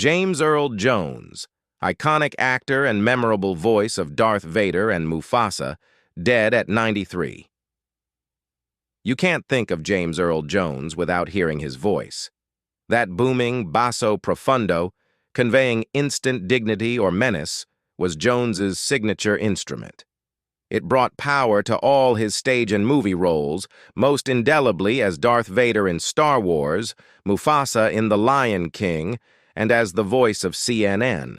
James Earl Jones, iconic actor and memorable voice of Darth Vader and Mufasa, dead at 93. You can't think of James Earl Jones without hearing his voice. That booming basso profundo, conveying instant dignity or menace, was Jones's signature instrument. It brought power to all his stage and movie roles, most indelibly as Darth Vader in Star Wars, Mufasa in The Lion King, and as the voice of CNN.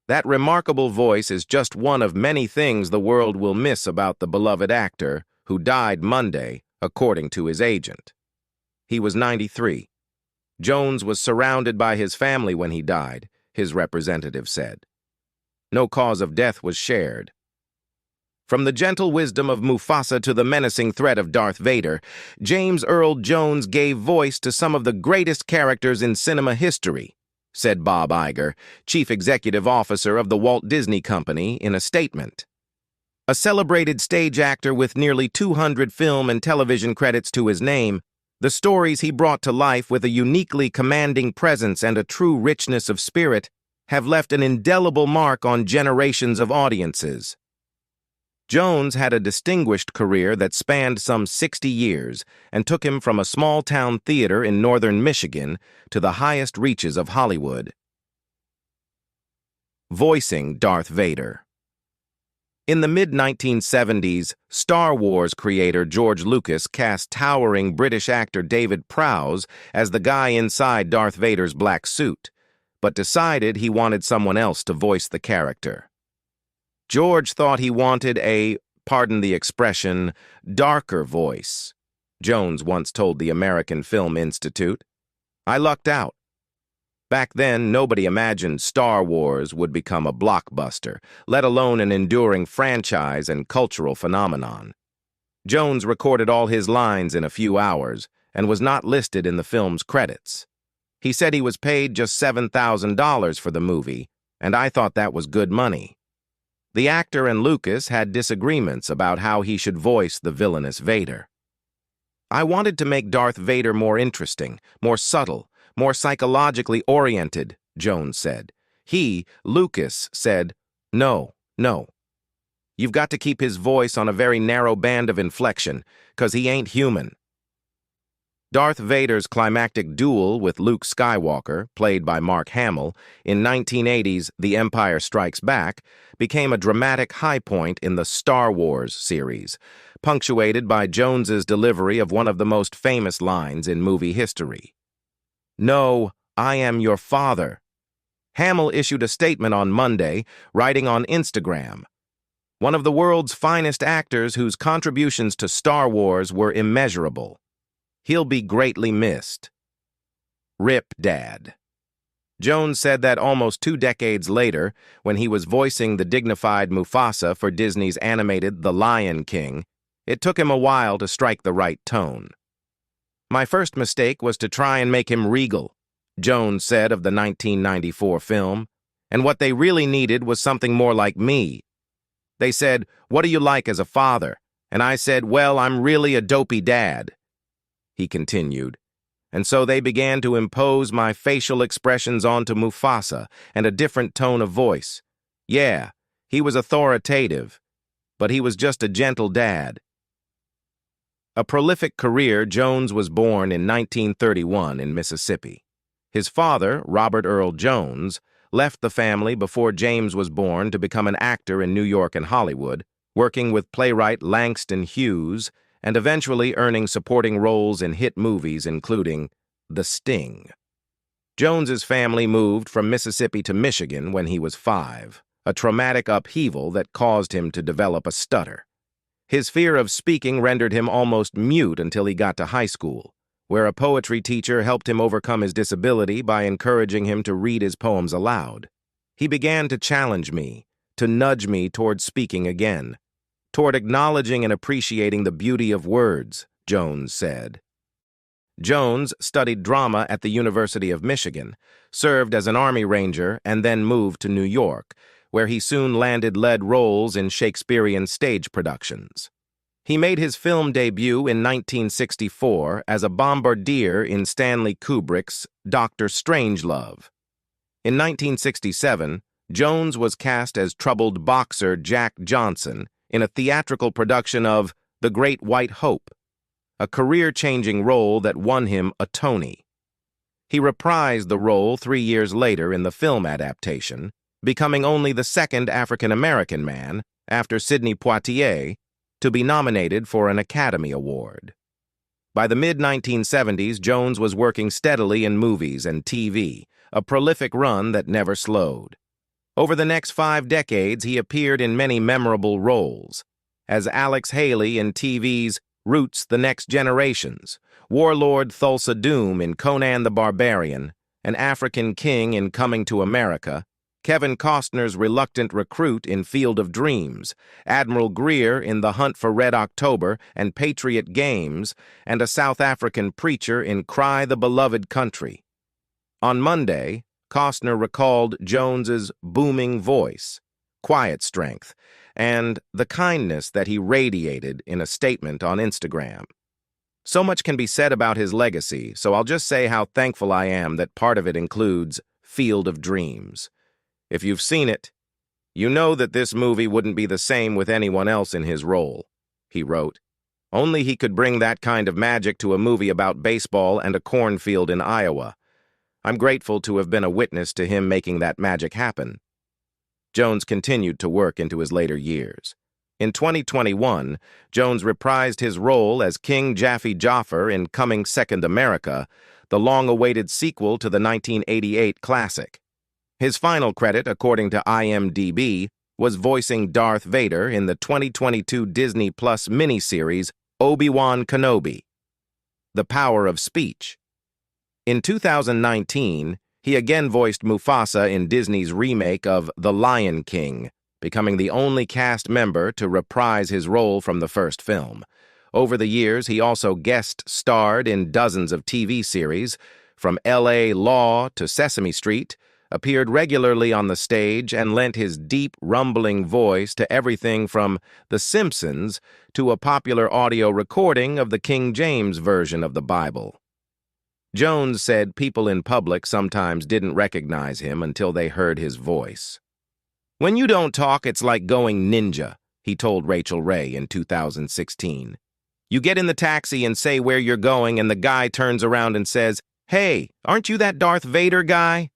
That remarkable voice is just one of many things the world will miss about the beloved actor, who died Monday, according to his agent. He was 93. Jones was surrounded by his family when he died, his representative said. No cause of death was shared. From the gentle wisdom of Mufasa to the menacing threat of Darth Vader, James Earl Jones gave voice to some of the greatest characters in cinema history, said Bob Iger, chief executive officer of the Walt Disney Company, in a statement. A celebrated stage actor with nearly 200 film and television credits to his name, the stories he brought to life with a uniquely commanding presence and a true richness of spirit have left an indelible mark on generations of audiences. Jones had a distinguished career that spanned some 60 years and took him from a small-town theater in northern Michigan to the highest reaches of Hollywood. Voicing Darth Vader. In the mid-1970s, Star Wars creator George Lucas cast towering British actor David Prowse as the guy inside Darth Vader's black suit, but decided he wanted someone else to voice the character. George thought he wanted a, pardon the expression, darker voice. Jones once told the American Film Institute, "I lucked out. Back then, nobody imagined Star Wars would become a blockbuster, let alone an enduring franchise and cultural phenomenon." Jones recorded all his lines in a few hours and was not listed in the film's credits. He said he was paid just $7,000 for the movie, and I thought that was good money. The actor and Lucas had disagreements about how he should voice the villainous Vader. "I wanted to make Darth Vader more interesting, more subtle, more psychologically oriented," Jones said. Lucas, said, No. You've got to keep his voice on a very narrow band of inflection, 'cause he ain't human." Darth Vader's climactic duel with Luke Skywalker, played by Mark Hamill, in 1980's The Empire Strikes Back, became a dramatic high point in the Star Wars series, punctuated by Jones's delivery of one of the most famous lines in movie history. "No, I am your father." Hamill issued a statement on Monday, writing on Instagram, "One of the world's finest actors whose contributions to Star Wars were immeasurable. He'll be greatly missed. Rip Dad." Jones said that almost 2 decades later, when he was voicing the dignified Mufasa for Disney's animated The Lion King, it took him a while to strike the right tone. "My first mistake was to try and make him regal," Jones said of the 1994 film, "and what they really needed was something more like me. They said, 'What are you like as a father?' And I said, 'Well, I'm really a dopey dad.'" He continued, "And so they began to impose my facial expressions onto Mufasa and a different tone of voice. Yeah, he was authoritative, but he was just a gentle dad." A prolific career, Jones was born in 1931 in Mississippi. His father, Robert Earl Jones, left the family before James was born to become an actor in New York and Hollywood, working with playwright Langston Hughes, and eventually earning supporting roles in hit movies including The Sting. Jones's family moved from Mississippi to Michigan when he was 5, a traumatic upheaval that caused him to develop a stutter. His fear of speaking rendered him almost mute until he got to high school, where a poetry teacher helped him overcome his disability by encouraging him to read his poems aloud. "He began to challenge me, to nudge me toward speaking again, toward acknowledging and appreciating the beauty of words," Jones said. Jones studied drama at the University of Michigan, served as an Army Ranger, and then moved to New York, where he soon landed lead roles in Shakespearean stage productions. He made his film debut in 1964 as a bombardier in Stanley Kubrick's Dr. Strangelove. In 1967, Jones was cast as troubled boxer Jack Johnson in a theatrical production of The Great White Hope, a career-changing role that won him a Tony. He reprised the role 3 years later in the film adaptation, becoming only the second African-American man, after Sidney Poitier, to be nominated for an Academy Award. By the mid-1970s, Jones was working steadily in movies and TV, a prolific run that never slowed. Over the next 5 decades, he appeared in many memorable roles, as Alex Haley in TV's Roots: The Next Generations, Warlord Thulsa Doom in Conan the Barbarian, an African king in Coming to America, Kevin Costner's reluctant recruit in Field of Dreams, Admiral Greer in The Hunt for Red October and Patriot Games, and a South African preacher in Cry the Beloved Country. On Monday, Costner recalled Jones's booming voice, quiet strength, and the kindness that he radiated in a statement on Instagram. So much can be said about his legacy, so I'll just say how thankful I am that part of it includes Field of Dreams. If you've seen it, you know that this movie wouldn't be the same with anyone else in his role, he wrote. Only he could bring that kind of magic to a movie about baseball and a cornfield in Iowa. I'm grateful to have been a witness to him making that magic happen. Jones continued to work into his later years. In 2021, Jones reprised his role as King Jaffe Joffer in Coming Second America, the long-awaited sequel to the 1988 classic. His final credit, according to IMDb, was voicing Darth Vader in the 2022 Disney Plus miniseries Obi-Wan Kenobi. The Power of Speech. In 2019, he again voiced Mufasa in Disney's remake of The Lion King, becoming the only cast member to reprise his role from the first film. Over the years, he also guest-starred in dozens of TV series, from L.A. Law to Sesame Street, appeared regularly on the stage, and lent his deep, rumbling voice to everything from The Simpsons to a popular audio recording of the King James Version of the Bible. Jones said people in public sometimes didn't recognize him until they heard his voice. "When you don't talk, it's like going ninja," he told Rachel Ray in 2016. "You get in the taxi and say where you're going, and the guy turns around and says, 'Hey, aren't you that Darth Vader guy?'